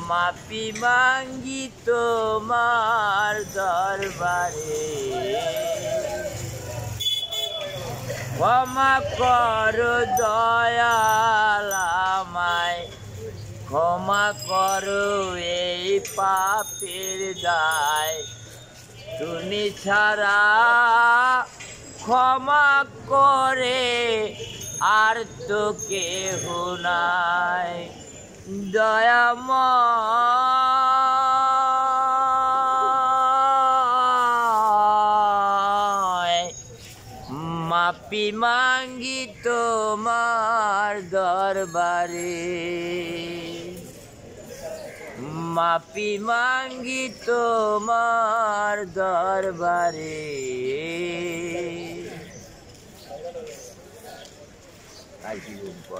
মাফি মাঙ্গি তোমার দরবারে, ক্ষমা করো দয়াল আমায়, ক্ষমা করো এই পাপের দায়। তুমি ছাড়া ক্ষমা করে আর তো কেহ নাই। দয়াময় মাফি মাঙ্গি তোমার দরবারে, মাফি মাঙ্গি তোমার দরবারে। আর কি বলবো।